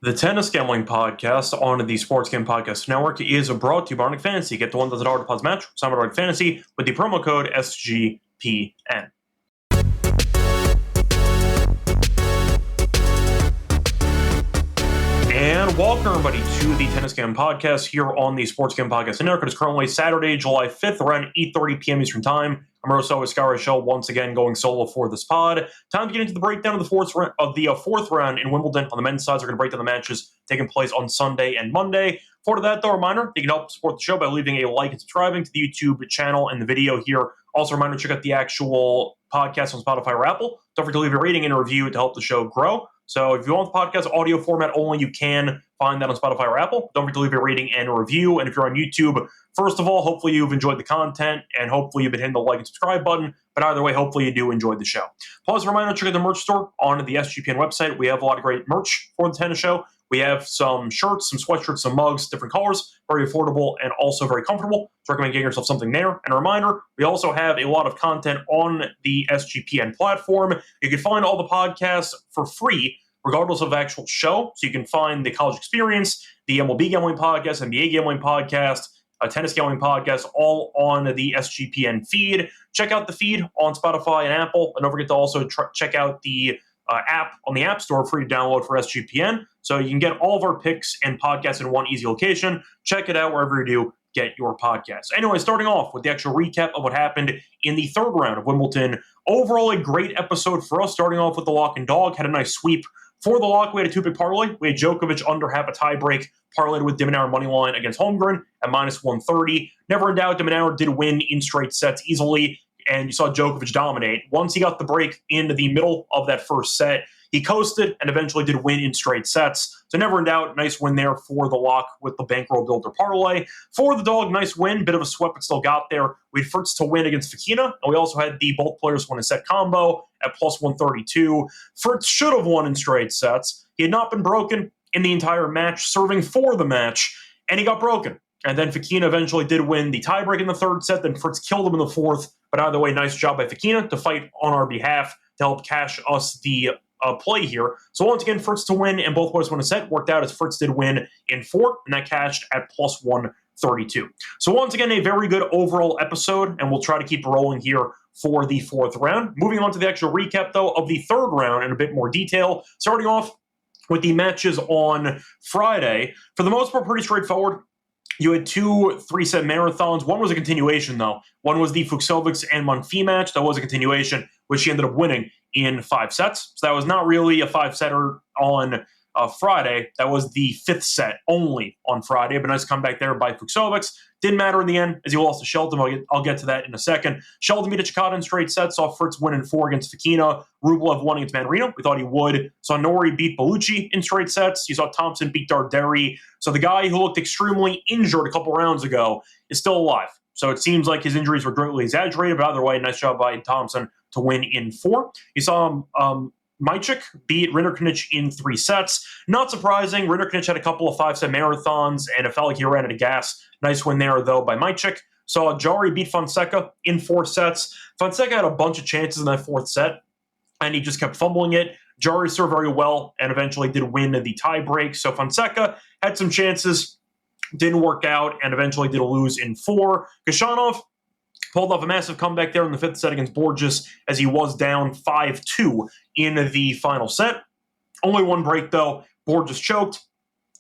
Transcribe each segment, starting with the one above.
The Tennis Gambling Podcast on the Sports Game Podcast Network is brought to you by Arctic Fantasy. Get the $1,000 deposit match from Arctic Fantasy with the promo code SGPN. And welcome, everybody, to the Tennis Game Podcast here on the Sports Game Podcast Network. It is currently Saturday, July 5th, around 8:30 p.m. Eastern Time. I'm your host, Reichel, once again going solo for this pod. Time to get into the breakdown of the fourth round in Wimbledon. On the men's side, we're going to break down the matches taking place on Sunday and Monday. For that, though, a reminder, you can help support the show by leaving a like and subscribing to the YouTube channel and the video here. Also, a reminder, check out the actual podcast on Spotify or Apple. Don't forget to leave a rating and a review to help the show grow. So if you want the podcast audio format only, you can find that on Spotify or Apple. Don't forget to leave a rating and a review. And if you're on YouTube, first of all, hopefully you've enjoyed the content, and hopefully you've been hitting the like and subscribe button. But either way, hopefully you do enjoy the show. Plus, a reminder, check out the merch store on the SGPN website. We have a lot of great merch for the tennis show. We have some shirts, some sweatshirts, some mugs, different colors, very affordable and also very comfortable. So recommend getting yourself something there. And a reminder, we also have a lot of content on the SGPN platform. You can find all the podcasts for free, regardless of actual show. So you can find the College Experience, the MLB Gambling Podcast, NBA Gambling Podcast, a Tennis Gambling Podcast, all on the SGPN feed. Check out the feed on Spotify and Apple. And don't forget to also check out the app on the App Store, free to download for SGPN. So you can get all of our picks and podcasts in one easy location. Check it out wherever you do get your podcasts. Anyway, starting off with the actual recap of what happened in the third round of Wimbledon. Overall, a great episode for us. Starting off with the lock and dog, had a nice sweep. For the lock, we had a two-pick parlay. We had Djokovic under half a tiebreak, parlayed with de Minaur money line against Holmgren at minus 130. Never in doubt, de Minaur did win in straight sets easily, and you saw Djokovic dominate. Once he got the break into the middle of that first set, he coasted and eventually did win in straight sets. So never in doubt, nice win there for the lock with the bankroll builder parlay. For the dog, nice win, bit of a sweat, but still got there. We had Fritz to win against Fokina, and we also had the both players win a set combo at plus 132. Fritz should have won in straight sets. He had not been broken in the entire match, serving for the match, and he got broken. And then Fokina eventually did win the tiebreak in the third set. Then Fritz killed him in the fourth. But either way, nice job by Fokina to fight on our behalf to help cash us the play here. So once again, Fritz to win and both players won a set. Worked out as Fritz did win in four, and that cashed at plus 132. So once again, a very good overall episode, and we'll try to keep rolling here for the fourth round. Moving on to the actual recap, though, of the third round in a bit more detail. Starting off with the matches on Friday. For the most part, pretty straightforward. You had two three-set marathons. One was a continuation, though. One was the Fucsovics and Monfils match. That was a continuation, which she ended up winning in 5 sets. So that was not really a 5-setter on Friday. That was the 5th set only on Friday. But nice comeback there by Fucsovics. Didn't matter in the end, as he lost to Shelton. I'll get to that in a second. Shelton beat Chikata in straight sets. Saw Fritz win in 4 against Fokina. Rublev won against Manarino. We thought he would. Saw Nori beat Bellucci in straight sets. You saw Thompson beat Darderi. So the guy who looked extremely injured a couple rounds ago is still alive. So it seems like his injuries were greatly exaggerated. But either way, nice job by Thompson to win in 4. You saw Majcik beat Rinderknech in 3 sets. Not surprising. Rinderknech had a couple of 5-set marathons, and it felt like he ran out of gas. Nice win there, though, by Majcik. Saw Jari beat Fonseca in 4 sets. Fonseca had a bunch of chances in that 4th set, and he just kept fumbling it. Jari served very well and eventually did win the tiebreak. So Fonseca had some chances, didn't work out, and eventually did lose in 4. Khachanov pulled off a massive comeback there in the 5th set against Borges as he was down 5-2 in the final set. Only one break, though. Borges choked.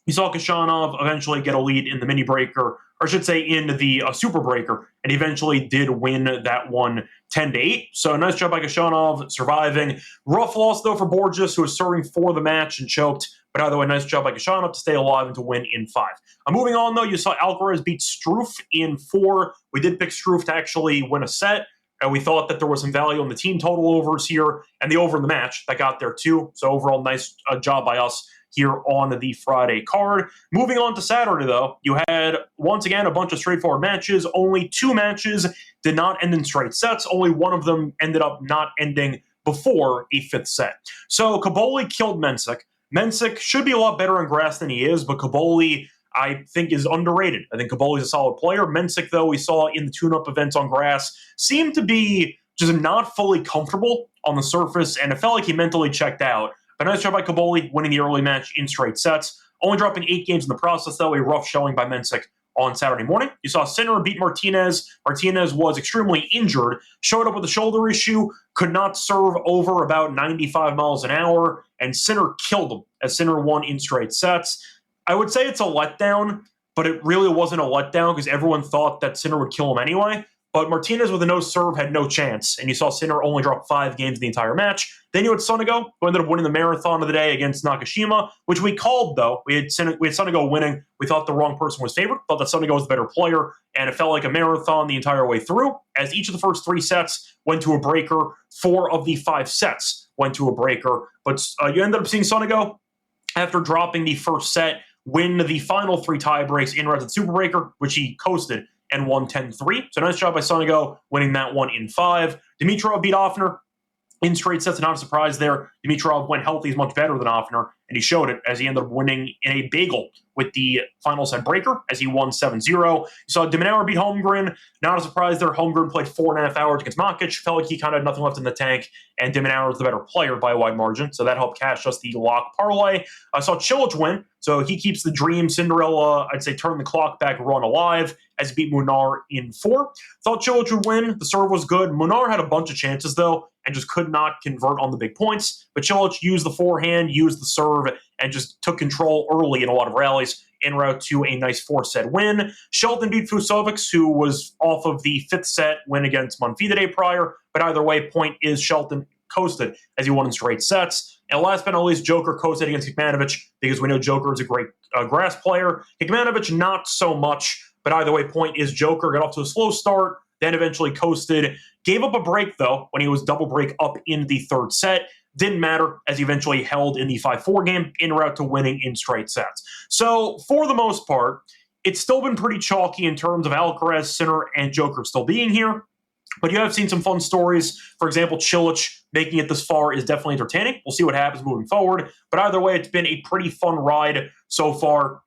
You saw Khachanov eventually get a lead in the mini breaker, or I should say in the super breaker, and he eventually did win that one 10-8. So nice job by Khachanov surviving. Rough loss, though, for Borges, who was serving for the match and choked. But either way, nice job by Khachanov to stay alive and to win in 5. Moving on, though, you saw Alcaraz beat Struff in 4. We did pick Struff to actually win a set, and we thought that there was some value on the team total overs here, and the over in the match that got there, too. So overall, nice job by us here on the Friday card. Moving on to Saturday, though, you had, once again, a bunch of straightforward matches. Only 2 matches did not end in straight sets. Only one of them ended up not ending before a 5th set. So Caboli killed Mensik. Mensik should be a lot better on grass than he is, but Caboli, I think, is underrated. I think Caboli's a solid player. Mensik, though, we saw in the tune-up events on grass, seemed to be just not fully comfortable on the surface, and it felt like he mentally checked out. But nice job by Kaboli, winning the early match in straight sets. Only dropping 8 games in the process, though, a rough showing by Mensik on Saturday morning. You saw Sinner beat Martinez. Martinez was extremely injured, showed up with a shoulder issue, could not serve over about 95 miles an hour, and Sinner killed him as Sinner won in straight sets. I would say it's a letdown, but it really wasn't a letdown because everyone thought that Sinner would kill him anyway. But Martinez with a no serve had no chance, and you saw Sinner only drop 5 games in the entire match. Then you had Sonego, who ended up winning the marathon of the day against Nakashima, which we called, though. We had Sonego winning. We thought the wrong person was favored, thought that Sonego was the better player, and it felt like a marathon the entire way through, as each of the first 3 sets went to a breaker. 4 of the 5 sets went to a breaker. But you ended up seeing Sonego, after dropping the first set, win the final 3 tie breaks in rounds at Super Breaker, which he coasted and won 10-3. So nice job by Sonego winning that one in 5. Dimitrov beat Offner in straight sets, not a surprise there. Dimitrov, when healthy, is much better than Offner, and he showed it as he ended up winning in a bagel with the final set breaker as he won 7-0. You saw Demonauer beat Holmgren. Not a surprise there. Holmgren played 4.5 hours against Makic. Felt like he kind of had nothing left in the tank, and Demonauer was the better player by a wide margin, so that helped cash us the lock parlay. I saw Cilic win, so he keeps the dream Cinderella, I'd say, turn the clock back run alive as he beat Munar in 4. Thought Cilic would win. The serve was good. Munar had a bunch of chances, though, and just could not convert on the big points. But Cilic used the forehand, used the serve, and just took control early in a lot of rallies en route to a nice 4-set win. Shelton beat Fusovics, who was off of the 5th set win against Monfils the day prior. But either way, point is Shelton coasted as he won in straight sets. And last but not least, Joker coasted against Kekmanovic because we know Joker is a great grass player. Kekmanovic, not so much. But either way, point is Joker got off to a slow start, then eventually coasted. Gave up a break, though, when he was double break up in the 3rd set. Didn't matter, as he eventually held in the 5-4 game, en route to winning in straight sets. So, for the most part, it's still been pretty chalky in terms of Alcaraz, Sinner, and Joker still being here. But you have seen some fun stories. For example, Cilic making it this far is definitely entertaining. We'll see what happens moving forward. But either way, it's been a pretty fun ride so far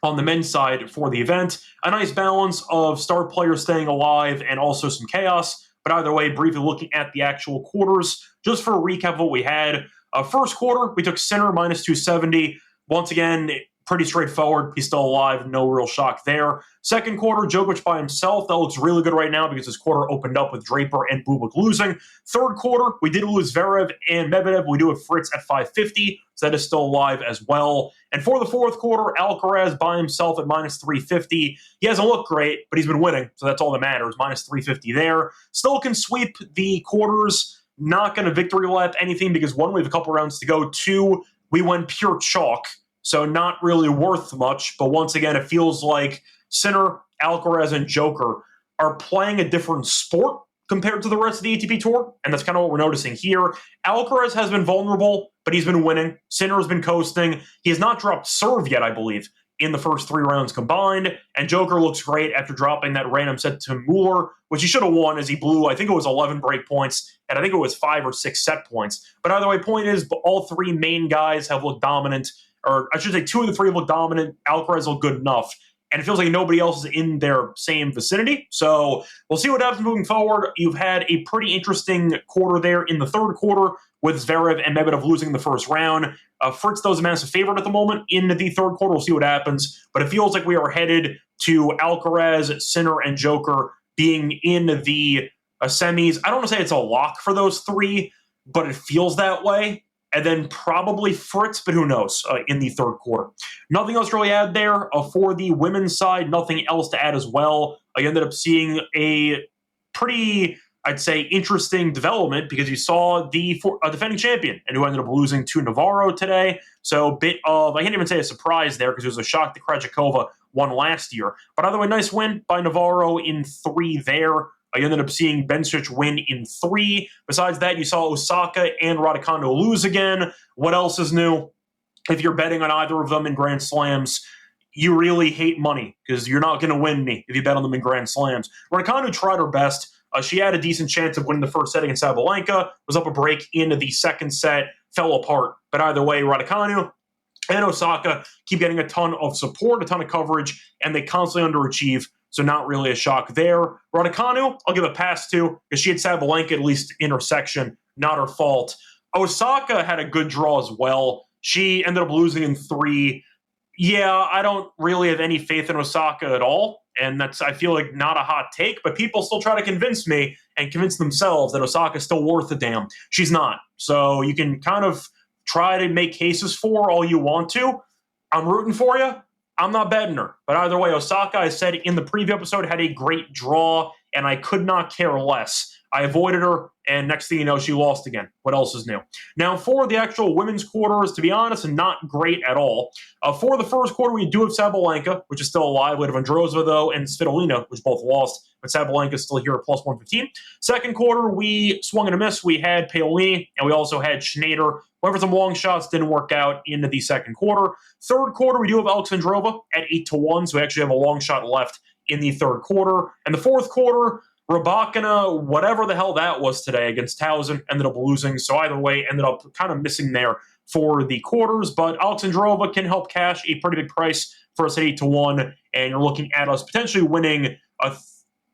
on the men's side for the event. A nice balance of star players staying alive and also some chaos. But either way, briefly looking at the actual quarters, just for a recap of what we had. First quarter, we took Sinner minus 270. Once again, pretty straightforward. He's still alive. No real shock there. Second quarter, Djokovic by himself. That looks really good right now because his quarter opened up with Draper and Bublik losing. Third quarter, we did lose Zverev and Medvedev. We do have Fritz at 550, so that is still alive as well. And for the fourth quarter, Alcaraz by himself at minus 350. He hasn't looked great, but he's been winning, so that's all that matters. Minus 350 there. Still can sweep the quarters. Not going to victory lap anything because 1, we have a couple rounds to go. 2, we went pure chalk. So not really worth much, but once again, it feels like Sinner, Alcaraz, and Joker are playing a different sport compared to the rest of the ATP Tour, and that's kind of what we're noticing here. Alcaraz has been vulnerable, but he's been winning. Sinner has been coasting. He has not dropped serve yet, I believe, in the first 3 rounds combined, and Joker looks great after dropping that random set to Mueller, which he should have won as he blew, I think it was 11 break points, and I think it was 5 or 6 set points. But either way, point is, all 3 main guys have looked dominant, or I should say 2 of the 3 look dominant. Alcaraz look good enough. And it feels like nobody else is in their same vicinity. So we'll see what happens moving forward. You've had a pretty interesting quarter there in the third quarter with Zverev and Medvedev losing the first round. Fritz, though, is a massive favorite at the moment in the third quarter. We'll see what happens. But it feels like we are headed to Alcaraz, Sinner, and Joker being in the semis. I don't want to say it's a lock for those 3, but it feels that way. And then probably Fritz, but who knows, in the third quarter. Nothing else really add there. For the women's side, nothing else to add as well. I ended up seeing a pretty, I'd say, interesting development because you saw the defending champion and who ended up losing to Navarro today. So a bit of, I can't even say a surprise there because it was a shock that Krejcikova won last year. But either way, nice win by Navarro in 3 there. I ended up seeing Bencic win in 3. Besides that, you saw Osaka and Raducanu lose again. What else is new? If you're betting on either of them in Grand Slams, you really hate money because you're not going to win me if you bet on them in Grand Slams. Raducanu tried her best. She had a decent chance of winning the first set against Sabalenka, was up a break into the second set, fell apart. But either way, Raducanu and Osaka keep getting a ton of support, a ton of coverage, and they constantly underachieve. So not really a shock there. Raducanu, I'll give a pass to, because she had Sabalenka at least intersection, not her fault. Osaka had a good draw as well. She ended up losing in 3. Yeah, I don't really have any faith in Osaka at all. And that's, I feel like, not a hot take, but people still try to convince me and convince themselves that Osaka's still worth a damn. She's not. So you can kind of try to make cases for all you want to. I'm rooting for you. I'm not betting her. But either way, Osaka, I said in the preview episode, had a great draw, and I could not care less. I avoided her, and next thing you know, she lost again. What else is new? Now, for the actual women's quarters, to be honest, not great at all. For the first quarter, we do have Sabalenka, which is still alive. We have Vondrousova, though, and Svitolina, which both lost, but Sabalenka is still here at plus 115. Second quarter, we swung and a miss. We had Paolini, and we also had Schneider. Went for some long shots, didn't work out into the second quarter. Third quarter, we do have Alexandrova at 8-1, so we actually have a long shot left in the third quarter. And the fourth quarter, Rybakina, whatever the hell that was today against Towson, ended up losing. So either way, ended up kind of missing there for the quarters. But Alexandrova can help cash a pretty big price for us at 8-1. And you're looking at us potentially winning a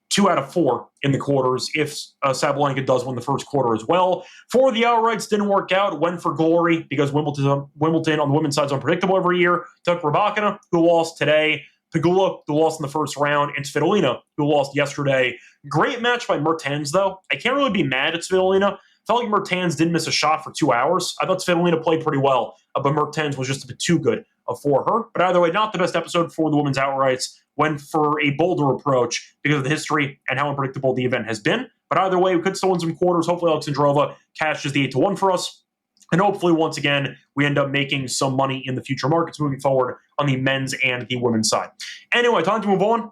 2 out of 4 in the quarters if Sabalenka does win the first quarter as well. For the outrights, didn't work out. Went for glory because Wimbledon on the women's side is unpredictable every year. Took Rybakina, who lost today. Pegula, who lost in the first round, and Svitolina, who lost yesterday. Great match by Mertens, though. I can't really be mad at Svitolina. Felt like Mertens didn't miss a shot for 2 hours. I thought Svitolina played pretty well, but Mertens was just a bit too good for her. But either way, not the best episode for the women's outrights. Went for a bolder approach because of the history and how unpredictable the event has been. But either way, we could still win some quarters. Hopefully, Alexandrova cashes the 8-1 for us. And hopefully, once again, we end up making some money in the future markets moving forward on the men's and the women's side. Anyway, time to move on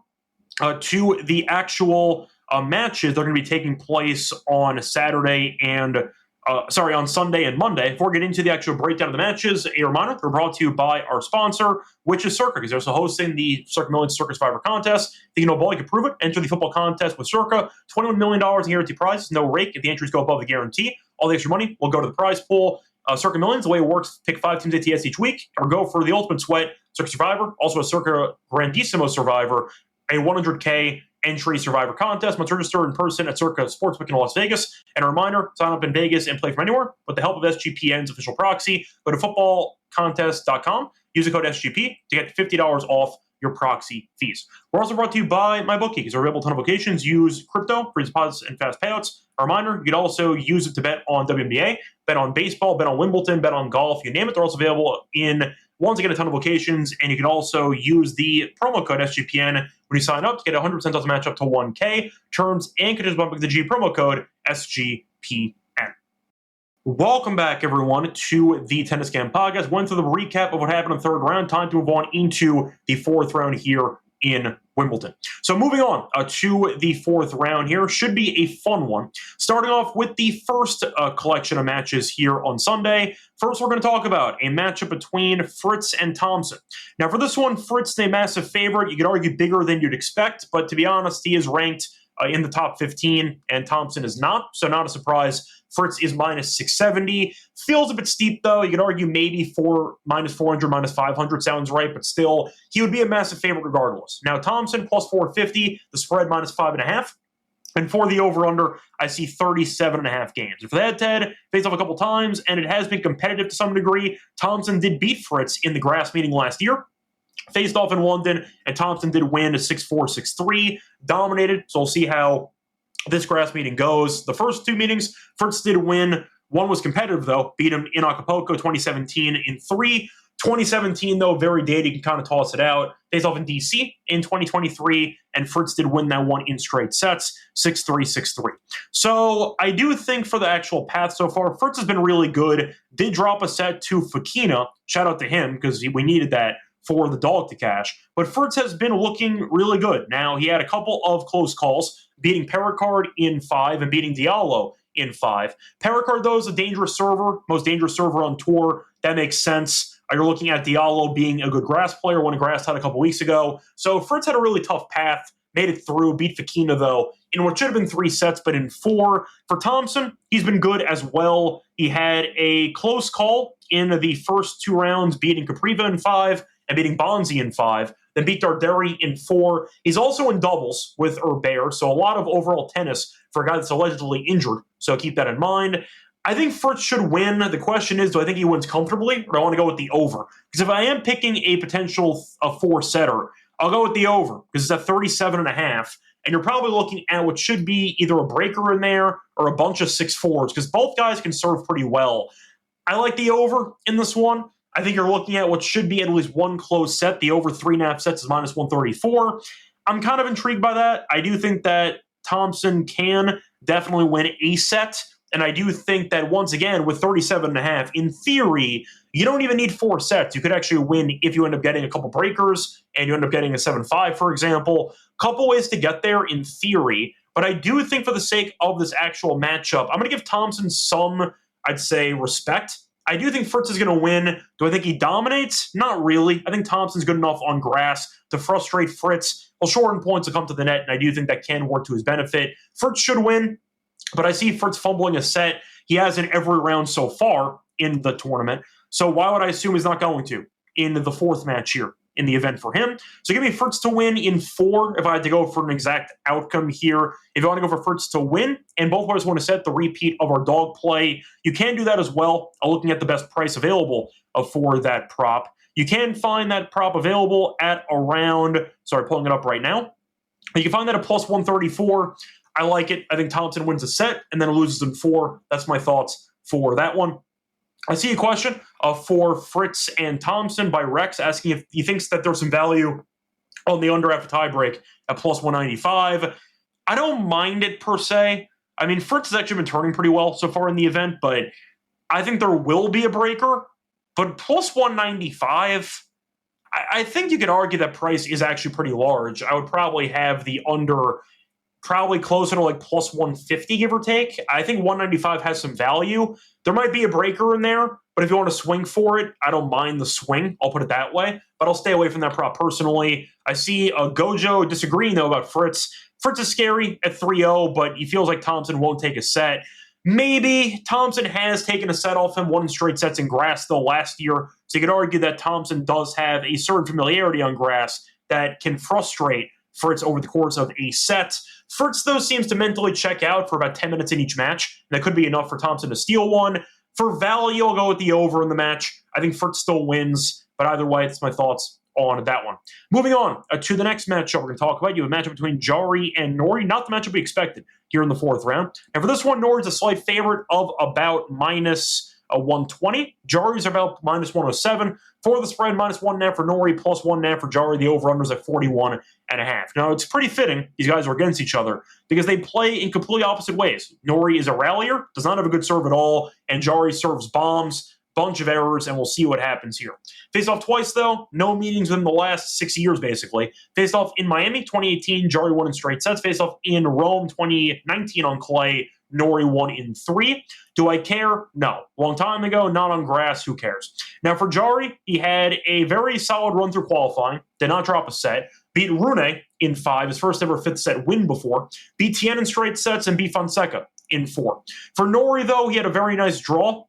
to the actual matches. They're going to be taking place on Saturday and on Sunday and Monday. Before we get into the actual breakdown of the matches, a reminder, they're brought to you by our sponsor, which is Circa, because they're also hosting the Circa Millions Circa Survivor contest. If you know ball, you can prove it. Enter the football contest with Circa. $21 million in guaranteed prizes, no rake if the entries go above the guarantee. All the extra money will go to the prize pool. Circa Millions, the way it works, pick 5 teams ATS each week, or go for the ultimate sweat, Circa Survivor, also a Circa Grandissimo Survivor, a 100K entry Survivor contest. Must register in person at Circa Sportsbook in Las Vegas. And a reminder, sign up in Vegas and play from anywhere with the help of SGPN's official proxy. Go to footballcontest.com, use the code SGP to get $50 off your proxy fees. We're also brought to you by MyBookie, because they're available a ton of locations. Use crypto for deposits and fast payouts. A reminder, you can also use it to bet on WNBA, bet on baseball, bet on Wimbledon, bet on golf, you name it. They're also available in, once again, a ton of locations, and you can also use the promo code SGPN when you sign up to get 100% off the match up to 1K. Terms and conditions apply with the G promo code SGPN. Welcome back, everyone, to the Tennis Scam Podcast. Went through the recap of what happened in the third round. Time to move on into the fourth round here in Wimbledon. So moving on to the fourth round here. Should be a fun one. Starting off with the first collection of matches here on Sunday. First, we're going to talk about a matchup between Fritz and Thompson. Now, for this one, Fritz is a massive favorite. You could argue bigger than you'd expect, but to be honest, he is ranked in the top 15, and Thompson is not, so not a surprise. Fritz is minus 670. Feels a bit steep, though. You could argue maybe minus 400, minus 500 sounds right, but still, he would be a massive favorite regardless. Now, Thompson plus 450, the spread minus 5.5. And for the over-under, I see 37.5 games. And for the head-to-head, faced off a couple times, and it has been competitive to some degree. Thompson did beat Fritz in the grass meeting last year. Faced off in London, and Thompson did win 6-4, 6-3, dominated. So we'll see how this grass meeting goes. The first 2 meetings, Fritz did win. One was competitive, though. Beat him in Acapulco 2017 in 3. 2017, though, very dated. You can kind of toss it out. Faced off in D.C. in 2023, and Fritz did win that one in straight sets, 6-3, 6-3. So I do think for the actual path so far, Fritz has been really good. Did drop a set to Fokina. Shout out to him, because we needed that for the dog to cash. But Fritz has been looking really good. Now, he had a couple of close calls, beating Perricard in 5 and beating Diallo in 5. Perricard, though, is a dangerous server, most dangerous server on tour. That makes sense. You're looking at Diallo being a good grass player, won a grass title a couple weeks ago. So Fritz had a really tough path, made it through, beat Fokina, though, in what should have been 3 sets, but in 4. For Thompson, he's been good as well. He had a close call in the first 2 rounds, beating Capriva in 5 and beating Bonzi in 5, then beat Darderi in 4. He's also in doubles with Herbert, so a lot of overall tennis for a guy that's allegedly injured, so keep that in mind. I think Fritz should win. The question is, do I think he wins comfortably, or do I want to go with the over? Because if I am picking a potential four-setter, I'll go with the over, because it's at 37.5, and you're probably looking at what should be either a breaker in there or a bunch of 6-4s, because both guys can serve pretty well. I like the over in this one. I think you're looking at what should be at least one close set. The over 3.5 sets is minus 134. I'm kind of intrigued by that. I do think that Thompson can definitely win a set. And I do think that, once again, with 37.5, in theory, you don't even need 4 sets. You could actually win if you end up getting a couple breakers and you end up getting a 7-5, for example. Couple ways to get there in theory. But I do think, for the sake of this actual matchup, I'm going to give Thompson some, I'd say, respect. I do think Fritz is going to win. Do I think he dominates? Not really. I think Thompson's good enough on grass to frustrate Fritz. He'll shorten points to come to the net, and I do think that can work to his benefit. Fritz should win. But I see Fritz fumbling a set. He has in every round so far in the tournament. So why would I assume he's not going to in the 4th match here in the event for him? So give me Fritz to win in 4 if I had to go for an exact outcome here. If you want to go for Fritz to win and both players want to set the repeat of our dog play, you can do that as well. I'm looking at the best price available for that prop. You can find that prop available at around, pulling it up right now. You can find that at plus 134. I like it. I think Thompson wins a set and then loses in 4. That's my thoughts for that one. I see a question for Fritz and Thompson by Rex asking if he thinks that there's some value on the under after tiebreak at plus 195. I don't mind it per se. I mean, Fritz has actually been turning pretty well so far in the event, but I think there will be a breaker. But plus 195, I think you could argue that price is actually pretty large. I would probably have the under probably closer to like plus 150, give or take. I think 195 has some value. There might be a breaker in there, but if you want to swing for it, I don't mind the swing. I'll put it that way, but I'll stay away from that prop personally. I see Gojo disagreeing, though, about Fritz. Fritz is scary at 3-0, but he feels like Thompson won't take a set. Maybe Thompson has taken a set off him, 1 straight sets in grass, though, last year. So you could argue that Thompson does have a certain familiarity on grass that can frustrate Fritz over the course of a set. Fritz, though, seems to mentally check out for about 10 minutes in each match. That could be enough for Thompson to steal one. For value, I'll go with the over in the match. I think Fritz still wins, but either way, it's my thoughts on that one. Moving on to the next matchup we're going to talk about. You have a matchup between Jari and Nori. Not the matchup we expected here in the 4th round. And for this one, Nori's a slight favorite of about minus 120. Jari's about minus 107. For the spread, minus 1.5 for Nori, plus 1.5 for Jari. The over-under's at 41.5. Now, it's pretty fitting these guys are against each other because they play in completely opposite ways. Nori is a rallier, does not have a good serve at all, and Jari serves bombs, bunch of errors, and we'll see what happens here. Faced off twice, though. No meetings within the last 6 years, basically. Faced off in Miami, 2018. Jari won in straight sets. Faced off in Rome, 2019 on clay. Nori won in 3. Do I care? No. Long time ago, not on grass. Who cares? Now, for Jari, he had a very solid run through qualifying. Did not drop a set. Beat Rune in 5, his first ever 5th set win before. Beat Tien in straight sets and beat Fonseca in 4. For Nori, though, he had a very nice draw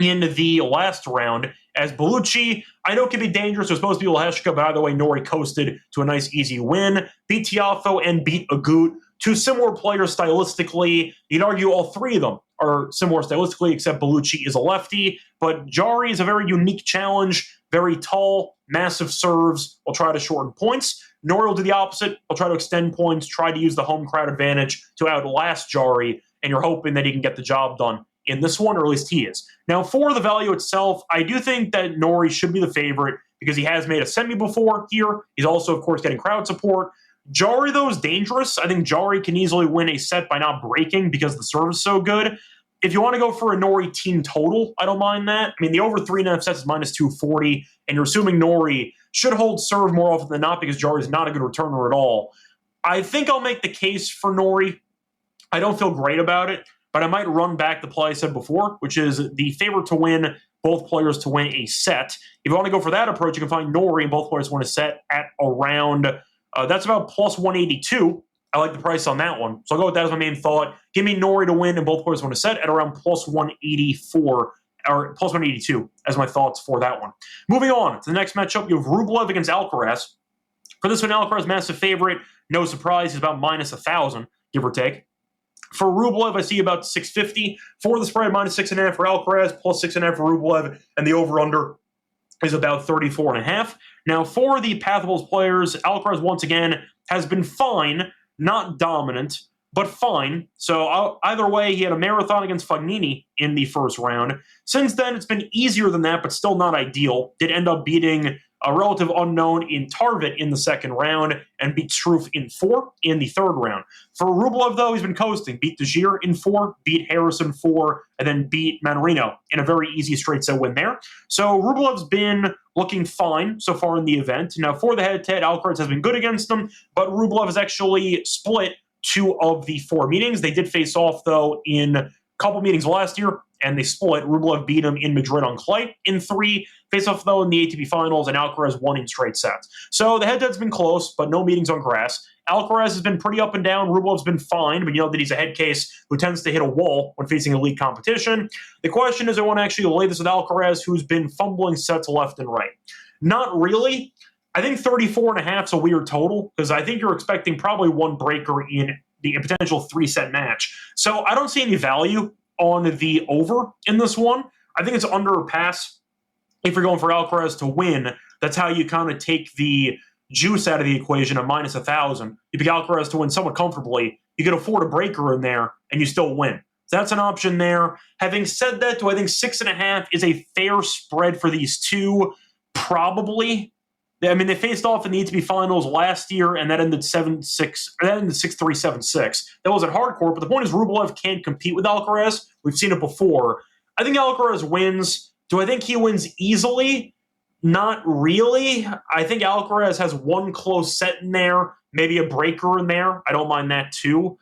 in the last round as Bellucci, I know, can be dangerous. There's supposed to be Leheshka, but either way, Nori coasted to a nice, easy win. Beat Tiafoe and beat Agut. 2 similar players stylistically. You'd argue all 3 of them are similar stylistically, except Bellucci is a lefty. But Jari is a very unique challenge. Very tall, massive serves. Will try to shorten points. Nori will do the opposite. Will try to extend points, try to use the home crowd advantage to outlast Jari, and you're hoping that he can get the job done in this one, or at least he is. Now, for the value itself, I do think that Nori should be the favorite because he has made a semi before here. He's also, of course, getting crowd support. Jari, though, is dangerous. I think Jari can easily win a set by not breaking because the serve is so good. If you want to go for a Nori team total, I don't mind that. I mean, the over 3.5 sets is minus 240, and you're assuming Nori should hold serve more often than not because Jari is not a good returner at all. I think I'll make the case for Nori. I don't feel great about it, but I might run back the play I said before, which is the favorite to win, both players to win a set. If you want to go for that approach, you can find Nori and both players win a set at around, that's about plus 182. I like the price on that one. So I'll go with that as my main thought. Give me Nori to win and both players win a set at around plus 184 or plus 182 as my thoughts for that one. Moving on to the next matchup, you have Rublev against Alcaraz. For this one, Alcaraz massive favorite. No surprise, he's about minus 1,000, give or take. For Rublev, I see about 650 for the spread, minus 6.5 for Alcaraz, plus 6.5 for Rublev, and the over-under is about 34.5. Now, for the Pathables players, Alcaraz, once again, has been fine, not dominant, but fine. So either way, he had a marathon against Fognini in the first round. Since then, it's been easier than that, but still not ideal. Did end up beating a relative unknown in Tarvit in the second round and beat Struff in 4 in the third round. For Rublev, though, he's been coasting. Beat De Gere in 4, beat Harrison 4, and then beat Mannarino in a very easy straight set win there. So Rublev's been looking fine so far in the event. Now, for the head-to-head, Alcaraz has been good against him, but Rublev has actually split 2 of the 4 meetings. They did face off, though, in a couple meetings last year, and they split. Rublev beat him in Madrid on clay in 3. Face off, though, in the ATP finals, and Alcaraz won in straight sets. So the head-to-head's been close, but no meetings on grass. Alcaraz has been pretty up and down. Rublev's been fine, but you know that he's a head case who tends to hit a wall when facing elite competition. The question is, I want to actually lay this with Alcaraz, who's been fumbling sets left and right. Not really. I think 34.5 is a weird total, because I think you're expecting probably one breaker in the potential 3-set match. So I don't see any value on the over in this one. I think it's under or pass. If you're going for Alcaraz to win, that's how you kind of take the juice out of the equation of minus 1,000. You pick Alcaraz to win somewhat comfortably. You can afford a breaker in there, and you still win. So that's an option there. Having said that, do I think 6.5 is a fair spread for these two? Probably. I mean, they faced off in the ATP finals last year, and that ended 7-6. That ended 6-3, 7-6. That wasn't hardcore, but the point is Rublev can't compete with Alcaraz. We've seen it before. I think Alcaraz wins. Do I think he wins easily? Not really. I think Alcaraz has one close set in there, maybe a breaker in there. I don't mind that too.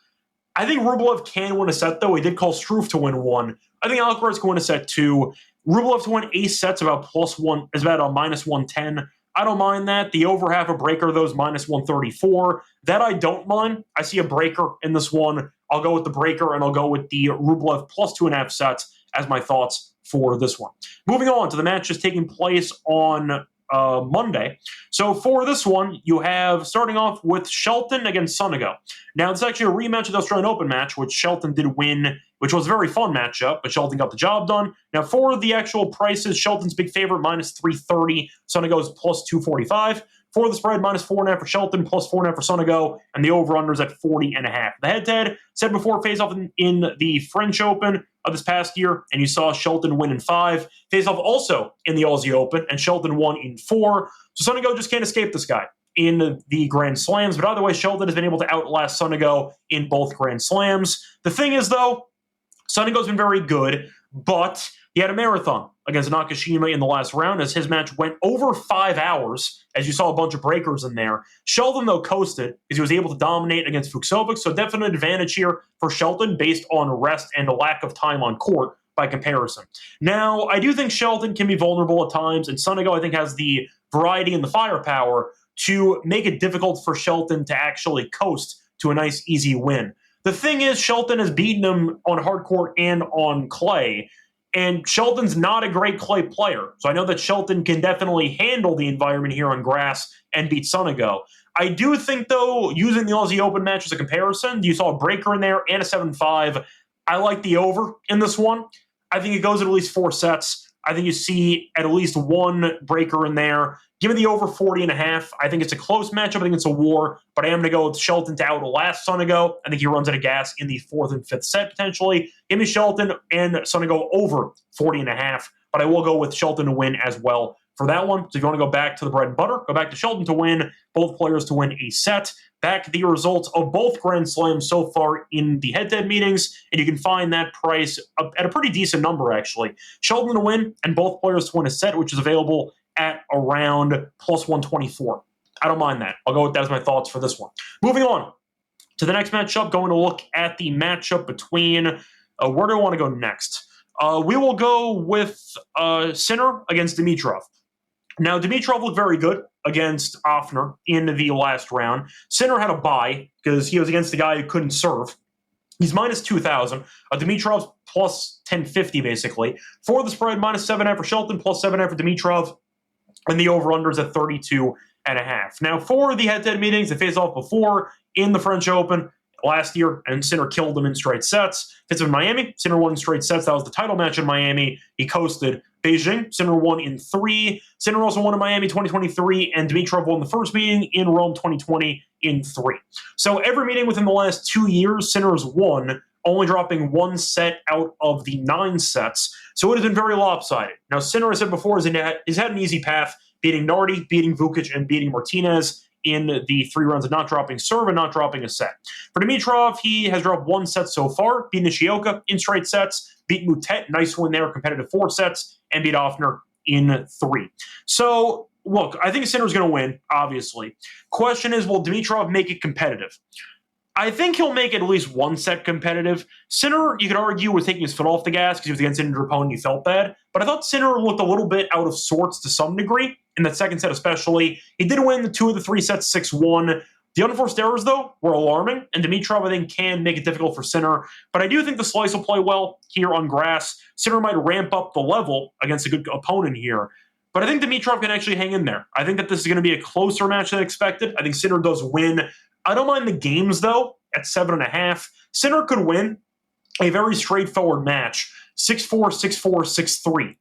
I think Rublev can win a set, though. He did call Struff to win 1. I think Alcaraz can win a set 2. Rublev to win ace sets about +1 is about a minus 110. I don't mind that. The over half a breaker, though, is minus 134. That I don't mind. I see a breaker in this one. I'll go with the breaker, and I'll go with the Rublev plus 2.5 sets as my thoughts for this one. Moving on to the match just taking place on Monday. So for this one, you have starting off with Shelton against Sonego. Now, it's actually a rematch of the Australian Open match, which Shelton did win, which was a very fun matchup, but Shelton got the job done. Now, for the actual prices, Shelton's big favorite, minus 330. Sonego's plus 245. For the spread, minus 4.5 for Shelton, plus 4.5 for Sonego, and the over-under's at 40.5. The head-to-head, said before, face-off in the French Open of this past year, and you saw Shelton win in 5. Face-off also in the Aussie Open, and Shelton won in 4. So Sonego just can't escape this guy in the Grand Slams, but either way, Shelton has been able to outlast Sonego in both Grand Slams. The thing is, though, Sonego's been very good, but he had a marathon against Nakashima in the last round as his match went over 5 hours, as you saw a bunch of breakers in there. Shelton, though, coasted because he was able to dominate against Fucsovic, so definite advantage here for Shelton based on rest and a lack of time on court by comparison. Now, I do think Shelton can be vulnerable at times, and Sonego, I think, has the variety and the firepower to make it difficult for Shelton to actually coast to a nice, easy win. The thing is, Shelton has beaten him on hard court and on clay, and Shelton's not a great clay player. So I know that Shelton can definitely handle the environment here on grass and beat Sonego. I do think, though, using the Aussie Open match as a comparison, you saw a breaker in there and a 7-5. I like the over in this one. I think it goes at least 4 sets. I think you see at least one breaker in there. Give me the over 40.5. I think it's a close matchup. I think it's a war, but I am going to go with Shelton to outlast Sonego. I think he runs out of gas in the 4th and 5th set potentially. Give me Shelton and Sonego over 40.5, but I will go with Shelton to win as well for that one. So if you want to go back to the bread and butter, go back to Shelton to win, both players to win a set. Back the results of both Grand Slams so far in the head-to-head meetings, and you can find that price at a pretty decent number, actually. Shelton to win and both players to win a set, which is available at around plus 124. I don't mind that. I'll go with that as my thoughts for this one. Moving on to the next matchup, going to look at the matchup between, where do I want to go next? We will go with Sinner against Dimitrov. Now, Dimitrov looked very good against Offner in the last round. Sinner had a bye because he was against the guy who couldn't serve. He's minus 2,000. Dimitrov's plus 1050, basically. For the spread, minus 7.5 for Shelton, plus 7.5 for Dimitrov, and the over-under is at 32.5. Now, for the head-to-head meetings, they faced off before in the French Open. last year, and Sinner killed him in straight sets. Fits in Miami, Sinner won in straight sets. That was the title match in Miami. He coasted Beijing. Sinner won in 3. Sinner also won in Miami 2023, and Dimitrov won the first meeting in Rome 2020 in 3. So every meeting within the last 2 years, Sinner's won, only dropping 1 set out of the 9 sets. So it has been very lopsided. Now, Sinner, I said before, has had an easy path, beating Nardi, beating Vukic, and beating Martinez in the 3 rounds of not dropping serve and not dropping a set. For Dimitrov, he has dropped 1 set so far, beat Nishioka in straight sets, beat Mutet, nice win there, competitive 4 sets, and beat Offner in 3. So, look, I think Sinner's going to win, obviously. Question is, will Dimitrov make it competitive? I think he'll make at least 1 set competitive. Sinner, you could argue, was taking his foot off the gas because he was against an injured opponent and he felt bad. But I thought Sinner looked a little bit out of sorts to some degree, in that second set especially. He did win the 2 of the 3 sets 6-1. The unforced errors, though, were alarming, and Dimitrov, I think, can make it difficult for Sinner. But I do think the slice will play well here on grass. Sinner might ramp up the level against a good opponent here. But I think Dimitrov can actually hang in there. I think that this is going to be a closer match than expected. I think Sinner does win. I don't mind the games, though, at 7.5. Sinner could win a very straightforward match, 6-4, 6-4, 6-3.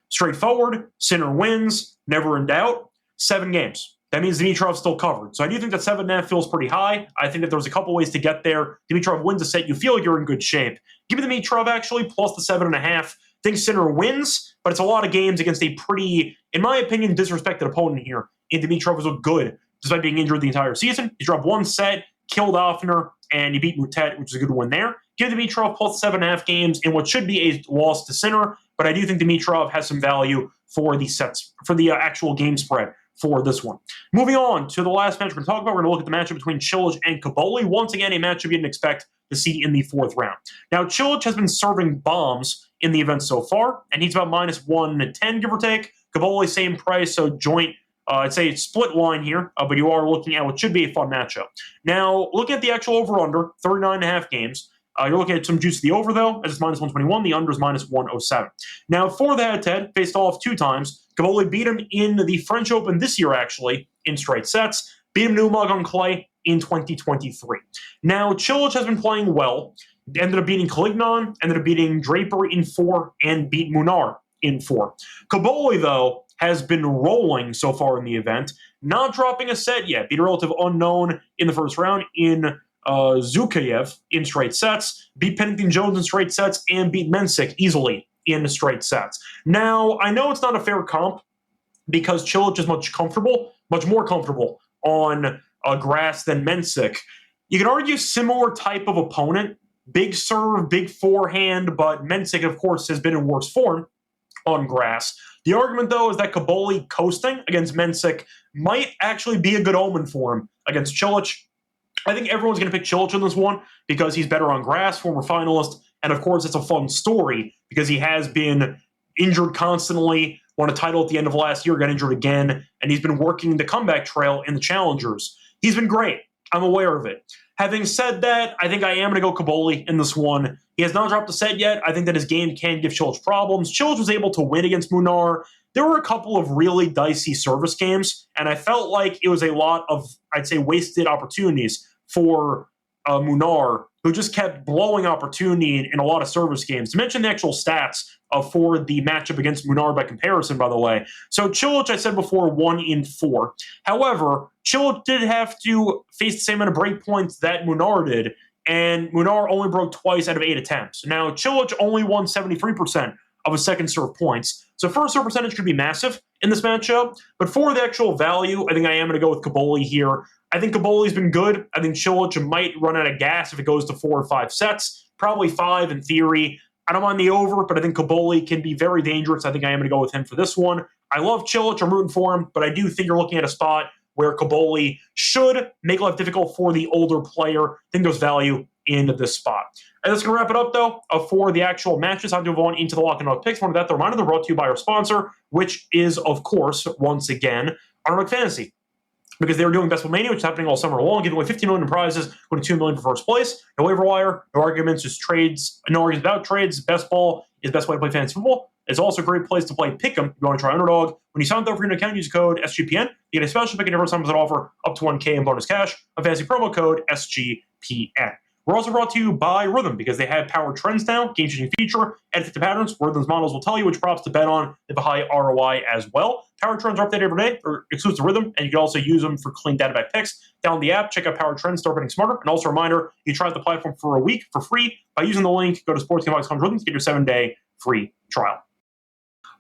Straightforward, Sinner wins, never in doubt, 7 games. That means Dimitrov's still covered. So I do think that 7.5 feels pretty high. I think that there's a couple ways to get there. Dimitrov wins a set, you feel like you're in good shape. Give me Dimitrov, actually, plus the 7.5. Think Sinner wins, but it's a lot of games against a pretty, in my opinion, disrespected opponent here. And Dimitrov has looked good despite being injured the entire season. He dropped 1 set, killed Offner, and he beat Mutet, which is a good win there. Give Dimitrov plus 7.5 games in what should be a loss to Sinner, but I do think Dimitrov has some value for the sets, for the actual game spread for this one. Moving on to the last match we're going to talk about, we're going to look at the matchup between Cilic and Cobolli. Once again, a matchup you didn't expect to see in the 4th round. Now, Cilic has been serving bombs in the event so far, and he's about minus 110, give or take. Cobolli, same price, so joint. I'd say it's split line here, but you are looking at what should be a fun matchup. Now, looking at the actual over-under, 39.5 games, you're looking at some juice to the over, though, as it's minus 121. The under is minus 107. Now, for the head-to-head, faced off 2 times. Cobolli beat him in the French Open this year, actually, in straight sets. Beat him Newmog on clay in 2023. Now, Cilic has been playing well. Ended up beating Calignon, ended up beating Draper in 4, and beat Munar in 4. Cobolli, though, has been rolling so far in the event, not dropping a set yet. Beat a relative unknown in the first round in Zukayev in straight sets, beat Pennington Jones in straight sets, and beat Mensik easily in straight sets. Now, I know it's not a fair comp because Cilic is much more comfortable on grass than Mensik. You can argue similar type of opponent, big serve, big forehand, but Mensik, of course, has been in worse form on grass. The argument, though, is that Cobolli coasting against Mensik might actually be a good omen for him against Cilic. I think everyone's going to pick Cilic in this one because he's better on grass, former finalist, and of course it's a fun story because he has been injured constantly, won a title at the end of last year, got injured again, and he's been working the comeback trail in the challengers. He's been great. I'm aware of it. Having said that, I think I am going to go Cobolli in this one. He has not dropped a set yet. I think that his game can give Cilic problems. Cilic was able to win against Munar. There were a couple of really dicey service games, and I felt like it was a lot of, I'd say, wasted opportunities for Munar, who just kept blowing opportunity in a lot of service games. To mention the actual stats for the matchup against Munar by comparison, by the way. So Cilic, I said before, 1 in 4. However, Cilic did have to face the same amount of break points that Munar did, and Munar only broke twice out of 8 attempts. Now, Cilic only won 73% of his second serve points. So first serve percentage could be massive in this matchup, but for the actual value, I think I am going to go with Cobolli here. I think Cobolli's been good. I think Cilic might run out of gas if it goes to 4 or 5 sets, probably 5 in theory. I don't mind the over, but I think Cobolli can be very dangerous. I think I am going to go with him for this one. I love Cilic. I'm rooting for him, but I do think you're looking at a spot where Cobolli should make life difficult for the older player. I think there's value in this spot. And that's going to wrap it up, though, for the actual matches. Time to move on into the Lock and Dog picks. One of that, the reminder, they're brought to you by our sponsor, which is, of course, once again, Underdog Fantasy. Because they were doing Best Ball Mania, which is happening all summer long, giving away $15 million in prizes, winning $2 million for first place. No waiver wire, no arguments, just trades. No arguments about trades. Best Ball is the best way to play fantasy football. It's also a great place to play Pick'em if you want to try Underdog. When you sign up for your new account, use code SGPN. You get a special pick and every time that offer up to $1K in bonus cash. A fantasy promo code SGPN. We're also brought to you by Rhythm because they have power trends now, game-changing feature, edit the patterns. Rhythm's models will tell you which props to bet on. They have a high ROI as well. Power trends are updated every day, or exclusive to Rhythm, and you can also use them for clean data-backed picks. Download the app, check out power trends, start betting smarter. And also a reminder, you try the platform for a week for free by using the link. Go to sportsgamble.com/rhythm to get your 7-day free trial.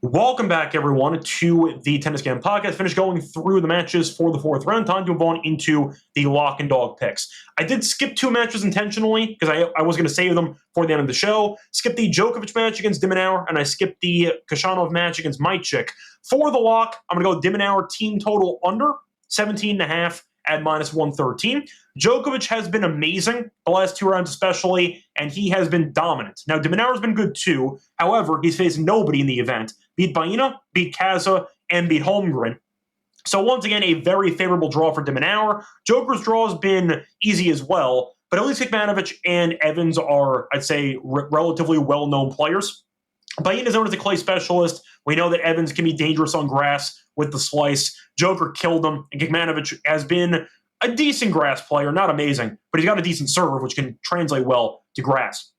Welcome back, everyone, to the Tennis Game Podcast. Finished going through the matches for the fourth round. Time to move on into the lock and dog picks. I did skip 2 matches intentionally because I was going to save them for the end of the show. Skip the Djokovic match against de Minaur, and I skipped the Khachanov match against Micic. For the lock, I'm going to go de Minaur team total under 17.5 at -113. Djokovic has been amazing the last 2 rounds especially, and he has been dominant. Now, de Minaur has been good too. However, he's faced nobody in the event. Beat Baena, beat Kaza, and beat Holmgren. So once again, a very favorable draw for de Minaur. Joker's draw has been easy as well, but at least Kekmanovic and Evans are, I'd say, relatively well-known players. Baena is known as a clay specialist. We know that Evans can be dangerous on grass with the slice. Joker killed him, and Kekmanovic has been a decent grass player, not amazing, but he's got a decent serve, which can translate well to grass.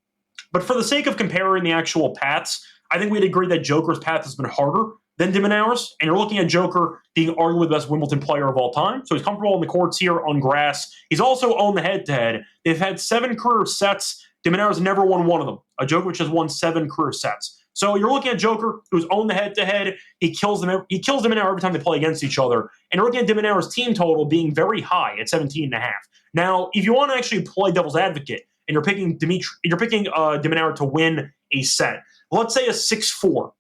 But for the sake of comparing the actual paths, I think we'd agree that Joker's path has been harder than de Minaur's, and you're looking at Joker being arguably the best Wimbledon player of all time, so he's comfortable on the courts here on grass. He's also owned the head-to-head. They've had 7 career sets. De Minaur's never won one of them. Djokovic has won 7 career sets. So you're looking at Joker, who's owned the head-to-head. He kills de Minaur every time they play against each other. And you're looking at de Minaur's team total being very high at 17.5. Now, if you want to actually play devil's advocate, and you're picking de Minaur to win a set, let's say a 6-4,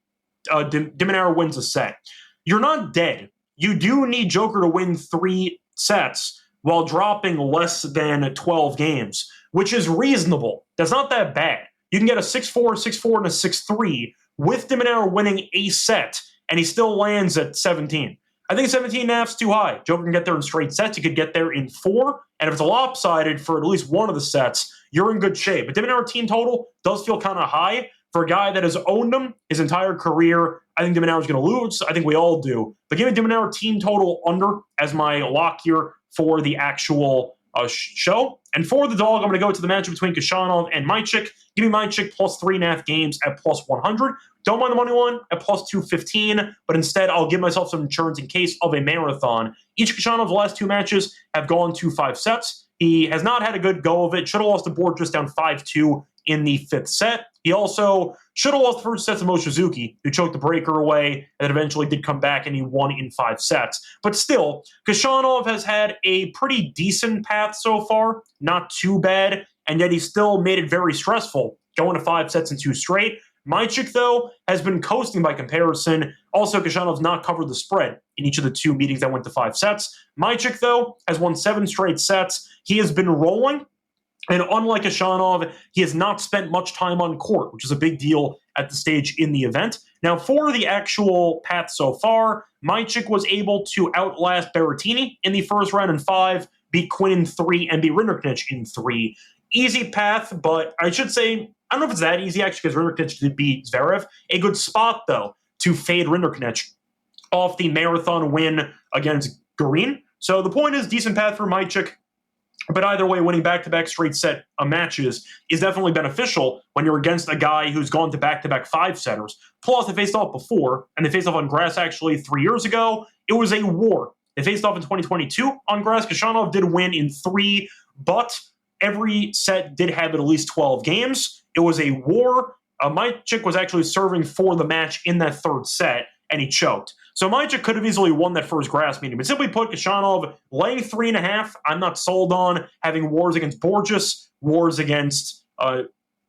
de Minaur wins a set. You're not dead. You do need Joker to win 3 sets while dropping less than 12 games, which is reasonable. That's not that bad. You can get a 6-4, 6-4, and a 6-3 with de Minaur winning a set, and he still lands at 17. I think 17.5 is too high. Joker can get there in straight sets. He could get there in 4, and if it's a lopsided for at least one of the sets, you're in good shape. But de Minaur team total does feel kind of high for a guy that has owned him his entire career. I think de Minaur is going to lose. I think we all do. But give me de Minaur team total under as my lock here for the actual show. And for the dog, I'm going to go to the matchup between Khachanov and Micic. Give me Micic plus 3.5 games at plus 100. Don't mind the money line at plus 215, but instead I'll give myself some insurance in case of a marathon. Each Khachanov, the last 2 matches have gone to 5 sets. He has not had a good go of it. Should have lost the board just down 5-2 in the 5th set. He also should have lost the first set to Mochizuki, who choked the breaker away, and then eventually did come back and he won in 5 sets. But still, Khachanov has had a pretty decent path so far, not too bad, and yet he still made it very stressful, going to 5 sets in 2 straight. Micic, though, has been coasting by comparison. Also, Khachanov not covered the spread in each of the 2 meetings that went to 5 sets. Micic, though, has won 7 straight sets. He has been rolling. And unlike Khachanov, he has not spent much time on court, which is a big deal at the stage in the event. Now, for the actual path so far, Micic was able to outlast Berrettini in the first round in 5, beat Quinn in 3, and beat Rinderknech in 3. Easy path, but I should say, I don't know if it's that easy, actually, because Rinderknech did beat Zverev. A good spot, though, to fade Rinderknech off the marathon win against Garin. So the point is, decent path for Micic. But either way, winning back-to-back straight set matches is definitely beneficial when you're against a guy who's gone to back-to-back 5-setters. Plus, they faced off before, and they faced off on grass actually 3 years ago. It was a war. They faced off in 2022 on grass. Khachanov did win in 3, but every set did have at least 12 games. It was a war. Micic was actually serving for the match in that 3rd set, and he choked. So Micic could have easily won that first grass meeting. But simply put, Khachanov laying 3.5, I'm not sold on. Having wars against Borges, wars against,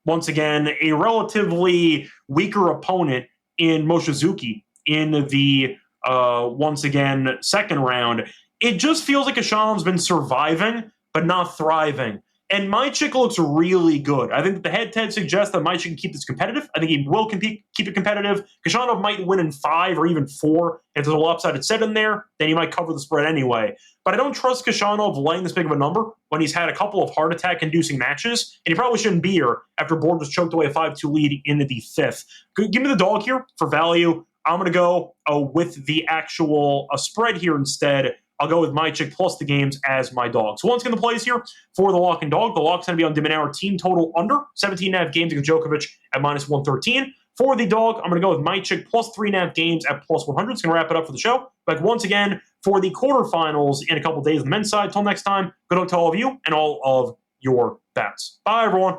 once again, a relatively weaker opponent in Mochizuki in the, once again, 2nd round. It just feels like Khachanov has been surviving, but not thriving. And Micic looks really good. I think that the head-to-head suggests that Micic can keep this competitive. I think he will keep it competitive. Khachanov might win in 5 or even 4. If there's a lopsided set in there, then he might cover the spread anyway. But I don't trust Khachanov laying this big of a number when he's had a couple of heart attack-inducing matches, and he probably shouldn't be here after Borges choked away a 5-2 lead in the 5th. Give me the dog here for value. I'm going to go with the actual spread here instead. I'll go with my chick plus the games as my dog. So once again, the plays here for the lock and dog. The lock's going to be on De Minaur team total under 17.5 games against Djokovic at minus 113. For the dog, I'm going to go with my chick plus 3.5 games at plus 100. It's going to wrap it up for the show. But once again, for the quarterfinals in a couple days on the men's side. Till next time, good luck to all of you and all of your bets. Bye, everyone.